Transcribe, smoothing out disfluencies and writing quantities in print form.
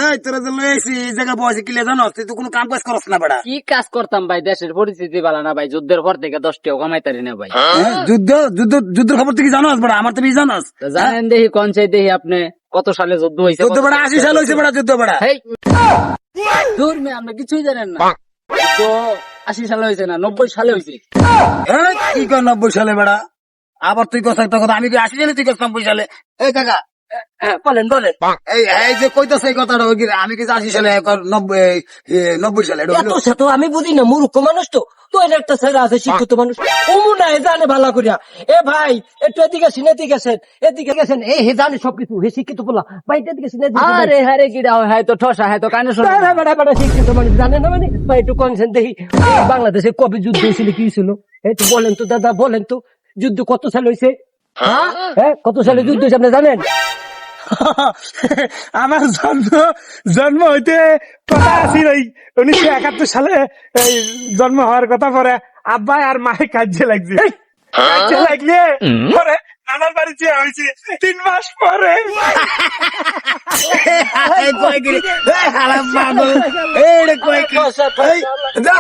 এই তোরা তো লয়েছি এই জায়গা বসে কিলে জানো তুই তো কোনো কাম কাজ করস না বেড়া। কি কাজ করতাম ভাই, দেশের পরিস্থিতি ভালো না ভাই, যুদ্ধের পর থেকে 10 টাকা কামাইতারি না ভাই। যুদ্ধ যুদ্ধ যুদ্ধের খবর তুই কি জানোস বেড়া? আমার তুমি জানোস তো জানেন দেখি কোন চাই দেখি আপনি কত সালে যুদ্ধ হয়েছে? যুদ্ধ বেড়া 80 সাল হয়েছে বেড়া যুদ্ধ বেড়া। হেই, দূর মে আপনি কিছুই জানেন না। তো 80 সালে হয়েছে না, 90 সালে হয়েছে। কি কর 90 সালে বেড়া? আবার তুই কথা একটা কথা আমি কি 80 সালে তুই কর 90 সালে? এই কাকা বলেন বলেন এই যে কইতাছ এই কথাটা ওই কি আমি কি 80 সালে 90 সালে এটা এত হইলো? সে তো আমি বুঝি না, মূর্খ মানুষ তো। তো এর একটা ছেলে আছে শিক্ষিত মানুষ, ওমু না জানে ভালো করিয়া। এ ভাই একটু এদিকে আসেন, এদিকে আসেন, এদিকে গেছেন। এই হে জানে সবকিছু, হে শিক্ষিত বলা ভাই এদিকে আসেন, এদিকে আসেন। আরে হারে কি দাও, হ্যাঁ তো ঠসা, হ্যাঁ তো কানে শোনা। বেড়া বেড়া বেড়া শিক্ষিত মানুষ জানে না মানে? ভাই একটু কনসেন দেখি, বাংলাদেশে কবে যুদ্ধ হয়েছিল, কি ছিল? এই তো বলেন তো দাদা, বলেন তো যুদ্ধ কত সালে হয়েছে? হ্যাঁ কত সালে যুদ্ধ হয়েছে আপনি জানেন? আমার জন্ম হইতে কথা আছিল 1971 সালে এই জন্ম হওয়ার কথা। পরে আব্বা আর মায়ে কাজে লাগছে, কাজে লাগলে পরে নানার বাড়ি যে হয়েছে 3 মাস পরে। এই কয় কি এই হারাম পাগল এই রে কয় কি এই যা